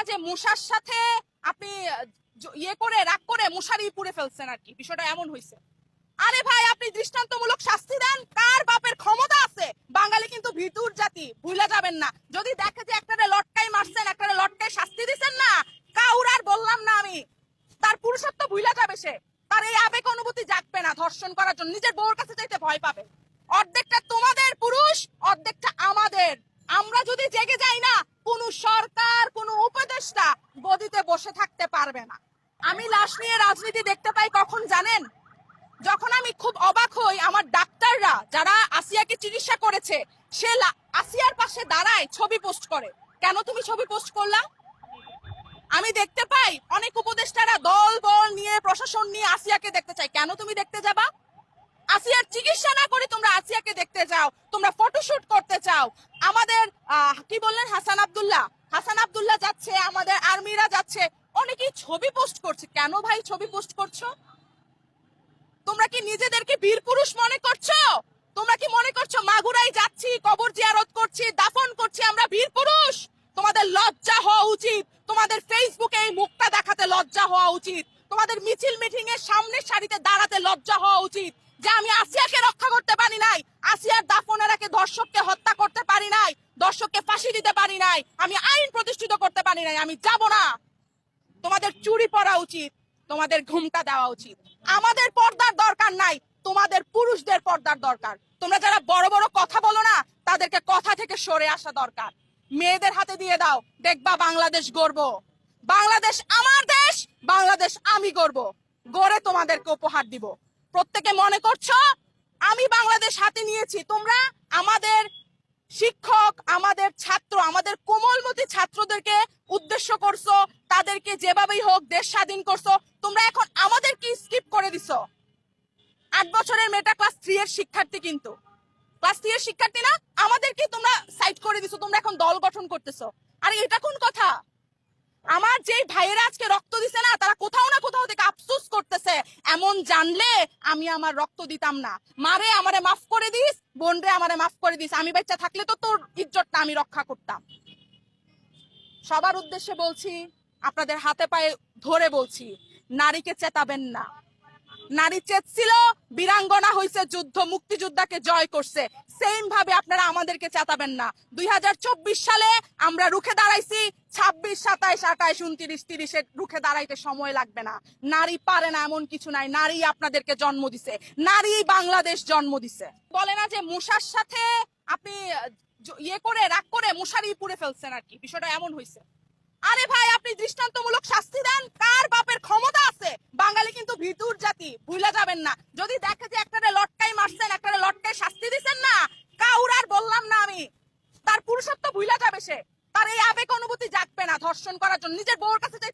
না যে মশার সাথে আপনি ইয়ে করে রাগ করে মশারি পুড়ে ফেলছেন আর কি, বিষয়টা এমন হয়েছে। আরে ভাই, আপনি দৃষ্টান্তমূলক শাস্তি দেন। কার বাপের ক্ষমতা আছে? বাঙালি কিন্তু ভিতুর জাতি, ভুলে যাবেন না। যদি দেখে যে একটারে লটকাই মারছেন, একটারে লটকাই শাস্তি দিচ্ছেন না, কাউরার বললাম না আমি, তার পুরুষত্ব ভুলে যাবে সে। তার এই আবেগ অনুভূতি জাগবে না ধর্ষণ করার জন্য, নিজের বউর কাছে যাইতে ভয় পাবে। অর্ধেকটা তোমাদের পুরুষ, অর্ধেকটা আমাদের। আমরা যদি জেগে যাই না, কোন সরকার, কোন উপদেষ্টা গদিতে বসে থাকতে পারবে না। আমি লাশ নিয়ে রাজনীতি দেখতে পাই কখন জানেন? যখন আমি খুব অবাক হই, আমার ডাক্তাররা যারা আসিয়াকে চিকিৎসা করেছে, সে আসিয়ার পাশে দাঁড়ায় ছবি পোস্ট করে। কেন তুমি ছবি পোস্ট করলা? আমি দেখতে পাই অনেক উপদেষ্টারা দল বল নিয়ে, প্রশাসন নিয়ে আসিয়াকে দেখতে চাই। কেন তুমি দেখতে যাবা? আসিয়ার চিকিৎসা না করে তোমরা আসিয়াকে দেখতে যাও, তোমরা ফটোশুট করতে চাও। আমাদের কি বললেন, হাসান আব্দুল্লাহ যাচ্ছে, আমাদের আর্মিরা যাচ্ছে, অনেকেই ছবি পোস্ট করছে। কেন ভাই ছবি পোস্ট করছো? তোমরা কি নিজেদেরকে বীর পুরুষ মনে করছো? তোমরা কি মনে করছো মাগুরায় যাচ্ছি, কবর জিয়ারত করছি, দাফন করছি, আমরা বীর পুরুষ? তোমাদের লজ্জা হওয়া উচিত। তোমাদের ফেসবুকে এই মুখটা দেখাতে লজ্জা হওয়া উচিত। তোমাদের মিছিল মিটিং এর সামনের সারিতে দাঁড়াতে লজ্জা হওয়া উচিত যে আমি আসিয়াকে রক্ষা করতে পারি নাই, আসিয়ার দাফনের আগে দর্শককে হত্যা করতে পারি নাই, দর্শককে ফাঁসি দিতে পারি নাই, আমি আইন প্রতিষ্ঠিত করতে পারি নাই, আমি যাব না। তোমাদের চুরি পরা উচিত, তোমাদের ঘুমটা দেওয়া উচিত। আমাদের পর্দার দরকার নাই, তোমাদের পুরুষদের পর্দার দরকার। তোমরা যারা বড় বড় কথা বলো না, তাদেরকে কথা থেকে সরে আসা দরকার। মেয়েদের হাতে দিয়ে দাও, দেখবা বাংলাদেশ গড়বো। বাংলাদেশ আমার দেশ, বাংলাদেশ আমি গড়বো, গড়ে তোমাদেরকে উপহার দিব। প্রত্যেকে মনে করছো আমি বাংলাদেশ হাতে নিয়েছি। তোমরা আমাদের শিক্ষক, আমাদের ছাত্র, আমাদের কোমলমতি ছাত্রদেরকে উদ্দেশ্য করছো, তাদেরকে যেভাবেই হোক দেশ স্বাধীন করছো। তোমরা এখন আমাদের কি স্কিপ করে দিছো? 8 বছরের মেয়েটা ক্লাস 3 এর শিক্ষার্থী, কিন্তু ক্লাস 3 এর শিক্ষার্থী না, আমাদেরকে তোমরা সাইড করে দিছো। তোমরা এখন দল গঠন করতেছো। আরে এটা কোন কথা? আমার যে ভাইয়েরা আজকে রক্ত দিছে না, তারা কোথাও না কোথাও থেকে আফসোস করতেছে, এমন জানলে আমি আমার রক্ত দিতাম না। মারে আমারে মাফ করে দিস, বোন রে আমারে মাফ করে দিস, আমি বাচ্চা থাকলে তো তোর ইজ্জতটা আমি রক্ষা করতাম। সবার উদ্দেশ্যে বলছি, আপনাদের হাতে পায়ে ধরে বলছি, নারীকে চেতাবেন না। নারী চেতছিল, বীরাঙ্গনা হইছে, যুদ্ধ মুক্তিযোদ্ধাকে জয় করছে। সেম ভাবে আপনারা আমাদেরকে চেতাবেন না। 2024 সালে আমরা রুখে দাঁড়াইছি, 26, 27, 28, 29, 30 এ রুখে দাঁড়াইতে সময় লাগবে না। নারী পারে না এমন কিছু নাই, নারী আপনাদেরকে জন্ম দিছে, নারী বাংলাদেশ জন্ম দিছে। বলে না যে মশার সাথে আপনি ইয়ে করে রাগ করে মশারি পুড়ে ফেলছেন আর কি, বিষয়টা এমন হয়েছে। আরে ভাই, আপনি দৃষ্টান্তমূলক শাস্তি দেন। কার বাপের ক্ষমতা আছে? বাঙালি কিন্তু ভিতুর জাতি, ভুলে যাবেন না। যদি দেখে যে একটারে লটকাই মারছেন, একটারে লটকাই শাস্তি দিচ্ছেন না, কাউরার বললাম না আমি, তার পুরুষত্ব ভুলে যাবে সে। তার এই আবেগ অনুভূতি জাগবে না ধর্ষণ করার জন্য, নিজের বউর কাছে যাইতে